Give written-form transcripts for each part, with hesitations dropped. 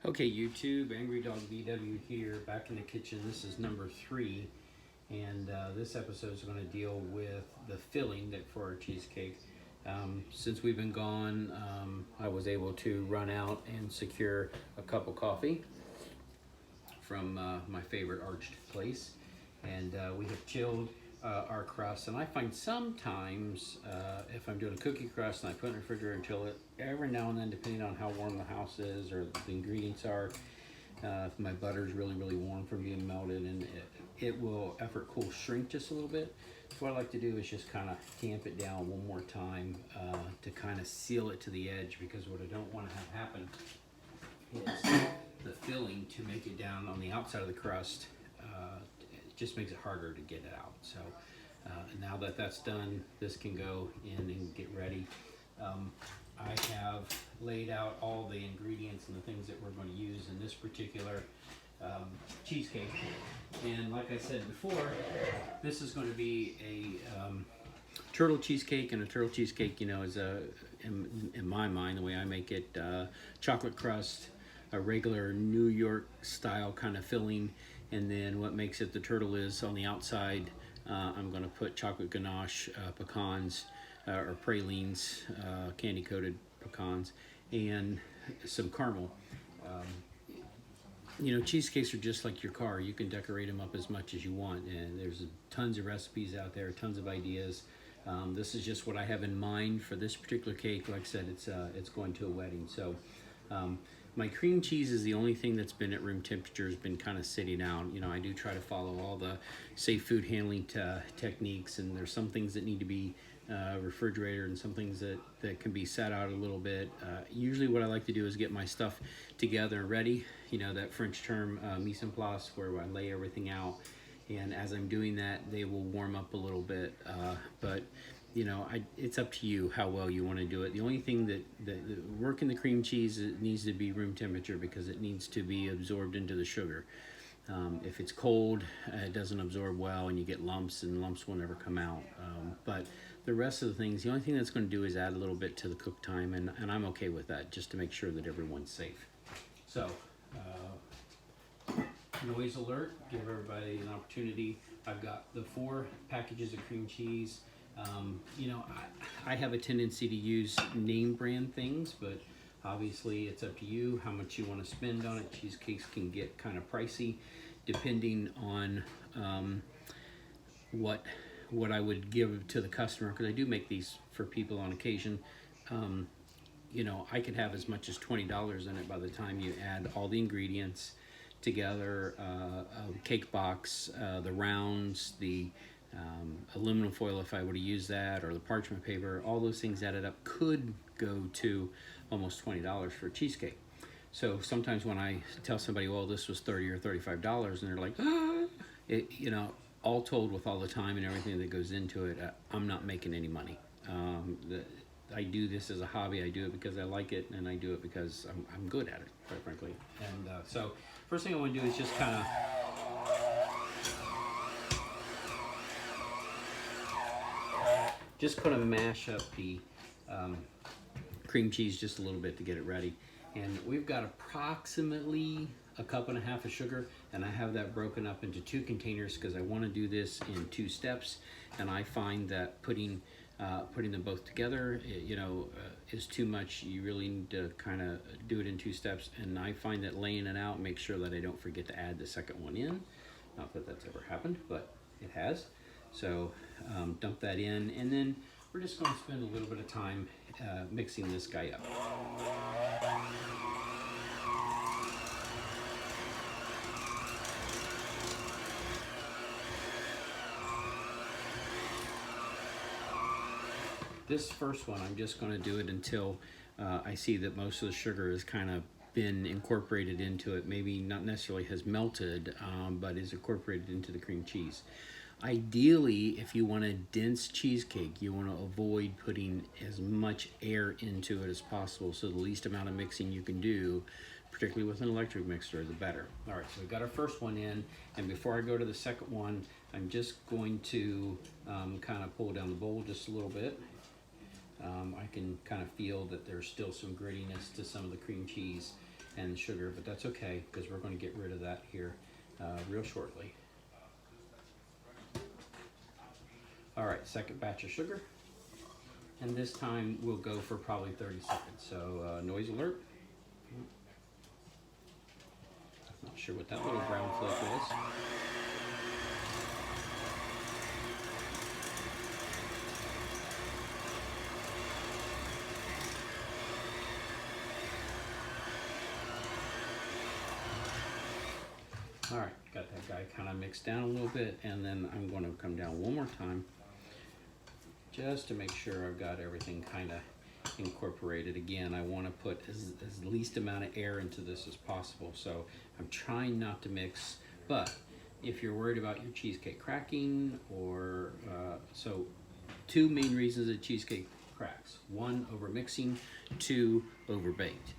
Okay, YouTube, Angry Dog VW here, back in the kitchen. This is number 3, and this episode is going to deal with the filling that for our cheesecake. Since we've been gone, I was able to run out and secure a cup of coffee from my favorite arched place, and we have chilled our crust. And I find sometimes if I'm doing a cookie crust and I put it in the refrigerator and chill it, every now and then, depending on how warm the house is or the ingredients are, if my butter is really warm from being melted, and it will, after it cools, shrink just a little bit. So what I like to do is just kind of tamp it down one more time to kind of seal it to the edge, because what I don't want to have happen is the filling to make it down on the outside of the crust. It just makes it harder to get it out. So now that that's done, this can go in and get ready. I have laid out all the ingredients and the things that we're going to use in this particular cheesecake. And like I said before, this is going to be a turtle cheesecake, and a turtle cheesecake, you know, is in my mind, the way I make it, chocolate crust, a regular New York style kind of filling, and then what makes it the turtle is on the outside, I'm going to put chocolate ganache, pecans, or pralines, candy coated pecans, and some caramel. You know, cheesecakes are just like your car. You can decorate them up as much as you want, and there's tons of recipes out there, tons of ideas. This is just what I have in mind for this particular cake. Like I said, it's going to a wedding. So my cream cheese is the only thing that's been at room temperature, has been kind of sitting out. You know, I do try to follow all the safe food handling techniques, and there's some things that need to be refrigerated and some things that can be sat out a little bit. Usually what I like to do is get my stuff together and ready. You know, that French term mise en place, where I lay everything out, and as I'm doing that, they will warm up a little bit. But you know, it's up to you how well you want to do it. The only thing that working the cream cheese, it needs to be room temperature, because it needs to be absorbed into the sugar. If it's cold, it doesn't absorb well, and you get lumps, and lumps will never come out. But the rest of the things, the only thing that's going to do is add a little bit to the cook time, and I'm okay with that, just to make sure that everyone's safe. So, noise alert, give everybody an opportunity. I've got the 4 packages of cream cheese. You know, I have a tendency to use name brand things, but obviously it's up to you how much you want to spend on it. Cheesecakes can get kind of pricey depending on what I would give to the customer, because I do make these for people on occasion. You know, I could have as much as $20 in it by the time you add all the ingredients together, a cake box, the rounds, the aluminum foil if I were to use that, or the parchment paper. All those things added up could go to almost $20 for a cheesecake. So sometimes when I tell somebody, well, this was $30 or $35, and they're like, ah, you know, all told, with all the time and everything that goes into it, I'm not making any money. I do this as a hobby. I do it because I like it, and I do it because I'm good at it, quite frankly. And so first thing I want to do is just kind of mash up the cream cheese just a little bit to get it ready. And we've got approximately a cup and a half of sugar, and I have that broken up into 2 containers because I want to do this in 2 steps. And I find that putting them both together, you know, is too much. You really need to kind of do it in 2 steps. And I find that laying it out, make sure that I don't forget to add the second one in. Not that that's ever happened, but it has. So dump that in, and then we're just going to spend a little bit of time mixing this guy up. This first one, I'm just going to do it until I see that most of the sugar has kind of been incorporated into it. Maybe not necessarily has melted, but is incorporated into the cream cheese. Ideally, if you want a dense cheesecake, you want to avoid putting as much air into it as possible, so the least amount of mixing you can do, particularly with an electric mixer, the better. All right, so we've got our first one in, and before I go to the second one, I'm just going to kind of pull down the bowl just a little bit. I can kind of feel that there's still some grittiness to some of the cream cheese. and sugar, but that's okay because we're going to get rid of that here real shortly. All right, second batch of sugar, and this time we'll go for probably 30 seconds. So noise alert. Not sure what that little brown flake is. All right, got that guy kind of mixed down a little bit, and then I'm going to come down one more time just to make sure I've got everything kind of incorporated. Again, I want to put as least amount of air into this as possible, so I'm trying not to mix. But if you're worried about your cheesecake cracking, or so two main reasons that cheesecake cracks: one, over mixing; two, over baked.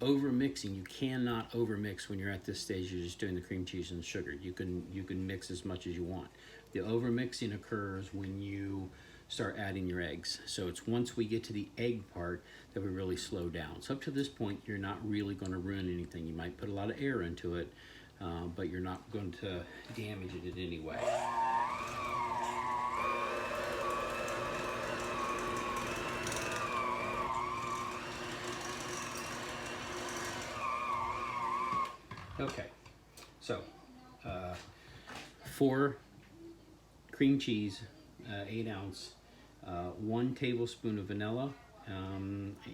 Over mixing, you cannot over mix when you're at this stage. You're just doing the cream cheese and sugar. You can mix as much as you want. The over mixing occurs when you start adding your eggs. So it's once we get to the egg part that we really slow down. So up to this point, you're not really going to ruin anything. You might put a lot of air into it, but you're not going to damage it in any way. Okay, so 4 cream cheese, 8 ounce, 1 tablespoon of vanilla.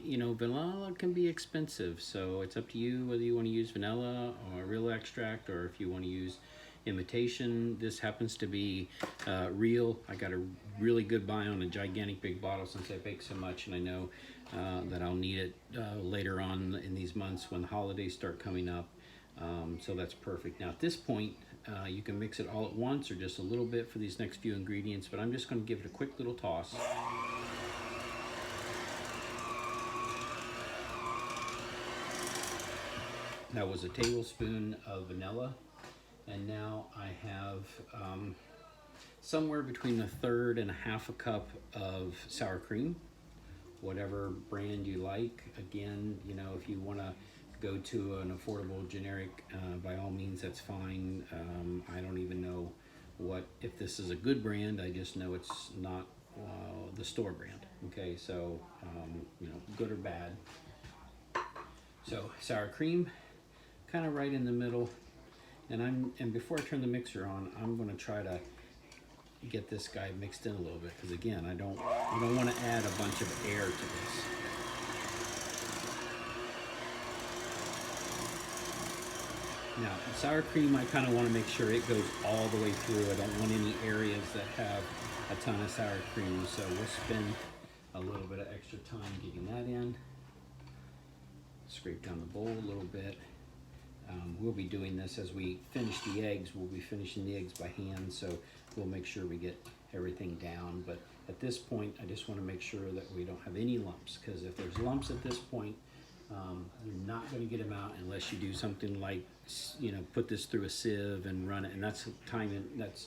You know, vanilla can be expensive, so it's up to you whether you want to use vanilla or real extract, or if you want to use imitation. This happens to be real. I got a really good buy on a gigantic big bottle since I bake so much, and I know that I'll need it later on in these months when the holidays start coming up. So that's perfect. Now at this point, you can mix it all at once or just a little bit for these next few ingredients, but I'm just going to give it a quick little toss. That was a tablespoon of vanilla, and now I have somewhere between 1/3 and 1/2 cup of sour cream, whatever brand you like. Again, you know, if you want to go to an affordable generic, by all means, that's fine. I don't even know if this is a good brand. I just know it's not the store brand. Okay, so you know, good or bad. So sour cream, kind of right in the middle, and before I turn the mixer on, I'm going to try to get this guy mixed in a little bit, because again, I don't want to add a bunch of air to this. Now, sour cream, I kind of want to make sure it goes all the way through. I don't want any areas that have a ton of sour cream, so we'll spend a little bit of extra time getting that in. Scrape down the bowl a little bit. We'll be doing this as we finish the eggs. We'll be finishing the eggs by hand, so we'll make sure we get everything down. But at this point, I just want to make sure that we don't have any lumps, because if there's lumps at this point, you're not going to get them out unless you do something like, you know, put this through a sieve and run it, and that's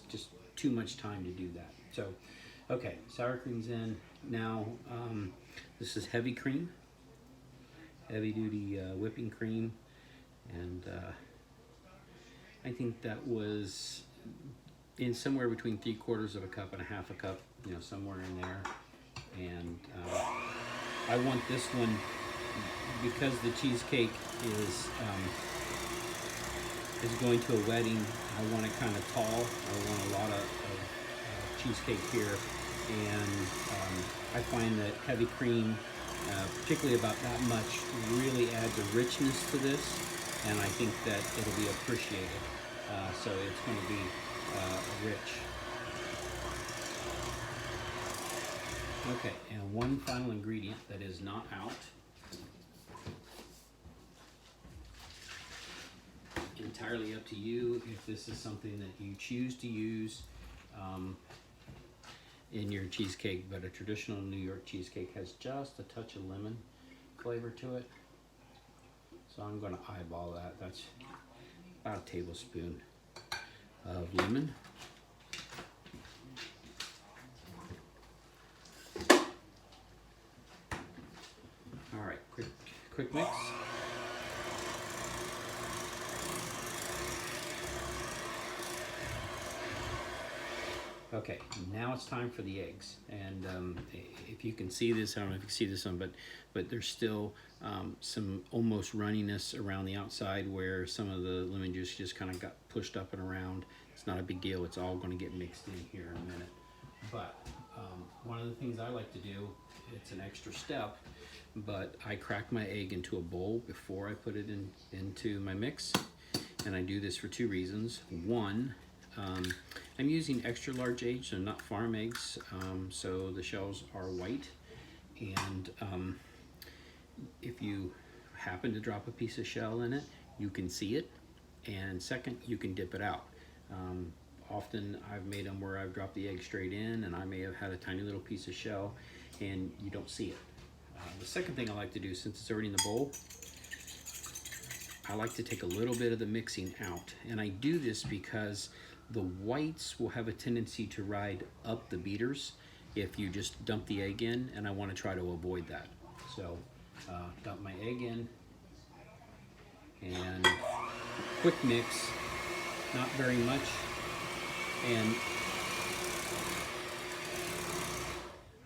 just too much time to do that. So, okay, sour cream's in. Now, this is heavy cream, heavy duty whipping cream, and I think that was in somewhere between 3/4 of a cup and 1/2 cup, you know, somewhere in there. And I want this one, because the cheesecake is going to a wedding. I want it kind of tall. I want a lot of cheesecake here, and I find that heavy cream, particularly about that much, really adds a richness to this, and I think that it'll be appreciated. So it's going to be rich. Okay, and one final ingredient that is not out. Entirely up to you if this is something that you choose to use in your cheesecake, but a traditional New York cheesecake has just a touch of lemon flavor to it. So I'm going to eyeball that. That's about a tablespoon of lemon. All right, quick mix. Okay, now it's time for the eggs. And if you can see this, I don't know if you can see this one, but there's still some almost runniness around the outside where some of the lemon juice just kind of got pushed up and around. It's not a big deal. It's all going to get mixed in here in a minute. But one of the things I like to do, it's an extra step, but I crack my egg into a bowl before I put it into my mix. And I do this for two reasons. One, I'm using extra large eggs, so not farm eggs, so the shells are white. And if you happen to drop a piece of shell in it, you can see it. And second, you can dip it out. Often I've made them where I've dropped the egg straight in, and I may have had a tiny little piece of shell, and you don't see it. The second thing I like to do, since it's already in the bowl, I like to take a little bit of the mixing out. And I do this because the whites will have a tendency to ride up the beaters if you just dump the egg in, and I want to try to avoid that. So dump my egg in, and quick mix, not very much. And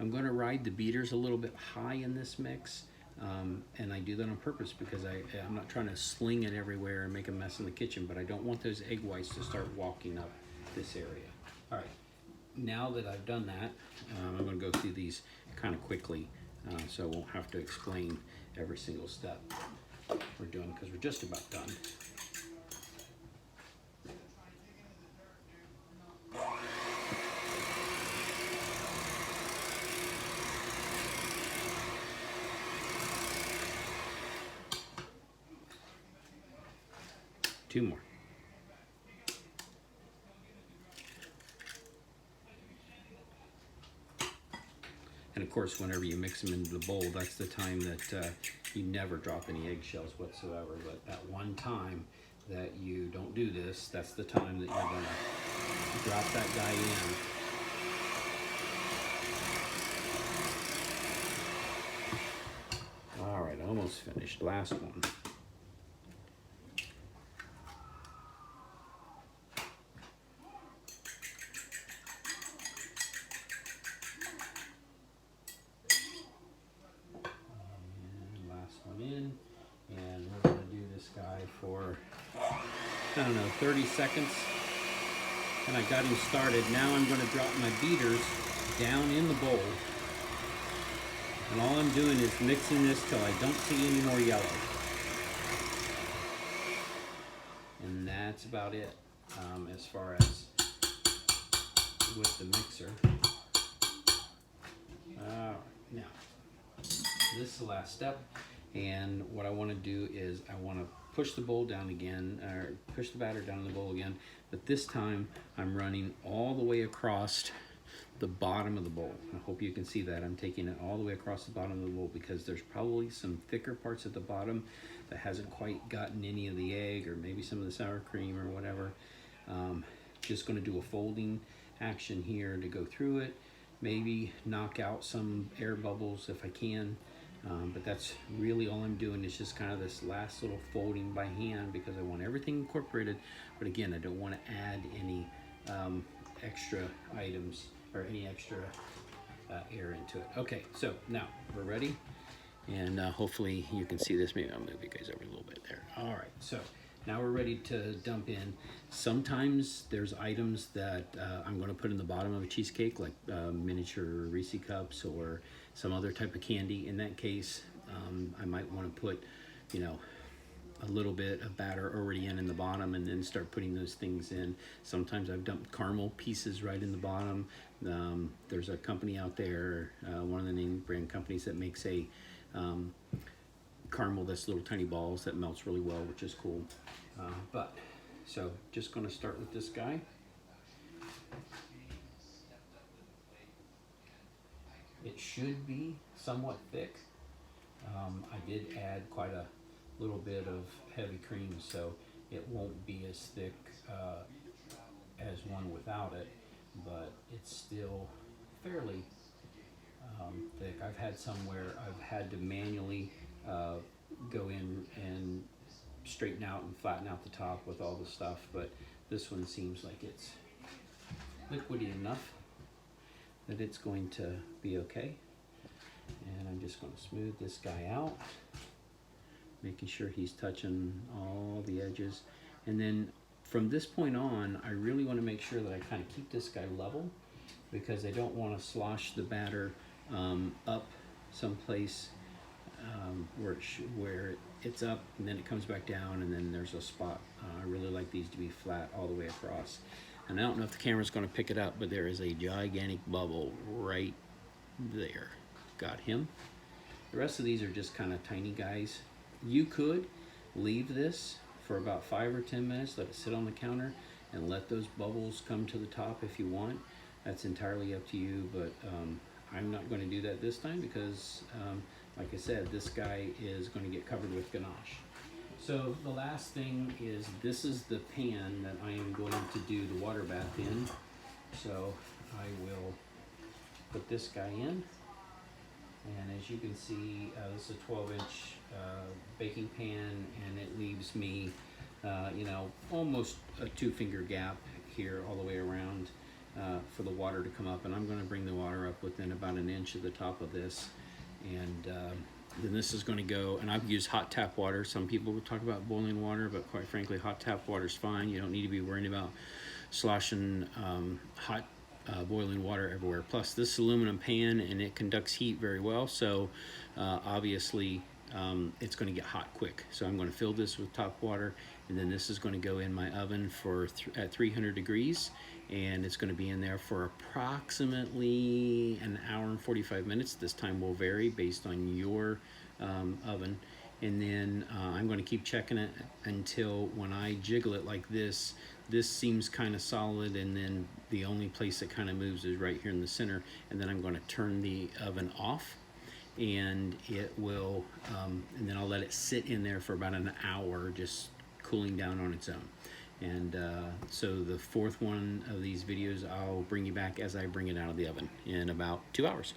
I'm going to ride the beaters a little bit high in this mix, and I do that on purpose because I'm not trying to sling it everywhere and make a mess in the kitchen, but I don't want those egg whites to start walking up this area. All right, now that I've done that, I'm going to go through these kind of quickly so I won't have to explain every single step we're doing because we're just about done. Two more. And of course, whenever you mix them into the bowl, that's the time that you never drop any eggshells whatsoever. But that one time that you don't do this, that's the time that you're gonna drop that guy in. All right, almost finished. Last one. For, I don't know, 30 seconds, and I got him started. Now I'm going to drop my beaters down in the bowl, and all I'm doing is mixing this till I don't see any more yellow, and that's about it as far as with the mixer. Now this is the last step, and what I want to do is I want to push the bowl down again, or push the batter down in the bowl again, but this time I'm running all the way across the bottom of the bowl. I hope you can see that. I'm taking it all the way across the bottom of the bowl because there's probably some thicker parts at the bottom that hasn't quite gotten any of the egg or maybe some of the sour cream or whatever. Just going to do a folding action here to go through it, maybe knock out some air bubbles if I can. But that's really all I'm doing is just kind of this last little folding by hand because I want everything incorporated. But again, I don't want to add any extra items or any extra air into it. Okay, so now we're ready. And hopefully you can see this. Maybe I'll move you guys over a little bit there. All right, so now we're ready to dump in. Sometimes there's items that I'm going to put in the bottom of a cheesecake, like miniature Reese cups or some other type of candy. In that case, I might want to put, you know, a little bit of batter already in the bottom and then start putting those things in. Sometimes I've dumped caramel pieces right in the bottom. There's a company out there, one of the name brand companies that makes a caramel that's little tiny balls that melts really well, which is cool. So just going to start with this guy. It should be somewhat thick. I did add quite a little bit of heavy cream, so it won't be as thick as one without it, but it's still fairly thick. I've had some where I've had to manually go in and straighten out and flatten out the top with all the stuff, but this one seems like it's liquidy enough. that it's going to be okay. And I'm just going to smooth this guy out, making sure he's touching all the edges. And then from this point on, I really want to make sure that I kind of keep this guy level, because I don't want to slosh the batter up someplace where it's up and then it comes back down and then there's a spot. I really like these to be flat all the way across. And I don't know if the camera's going to pick it up, but there is a gigantic bubble right there. Got him. The rest of these are just kind of tiny guys. You could leave this for about 5 or 10 minutes, let it sit on the counter, and let those bubbles come to the top if you want. That's entirely up to you, but I'm not going to do that this time because, like I said, this guy is going to get covered with ganache. So the last thing is, this is the pan that I am going to do the water bath in. So I will put this guy in. And as you can see, this is a 12-inch baking pan, and it leaves me, almost a 2-finger gap here all the way around for the water to come up. And I'm going to bring the water up within about 1 inch of the top of this. And then this is going to go, and I've used hot tap water. Some people would talk about boiling water, but quite frankly, hot tap water is fine. You don't need to be worrying about sloshing hot boiling water everywhere. Plus, this aluminum pan, and it conducts heat very well, so obviously it's going to get hot quick. So I'm going to fill this with top water, and then this is going to go in my oven for at 300 degrees, and it's going to be in there for approximately 1 hour and 45 minutes. This time will vary based on your oven. And then I'm going to keep checking it until when I jiggle it like this seems kind of solid, and then the only place that kind of moves is right here in the center. And then I'm going to turn the oven off, and it will, and then I'll let it sit in there for about 1 hour, just cooling down on its own. And so the fourth one of these videos, I'll bring you back as I bring it out of the oven in about 2 hours.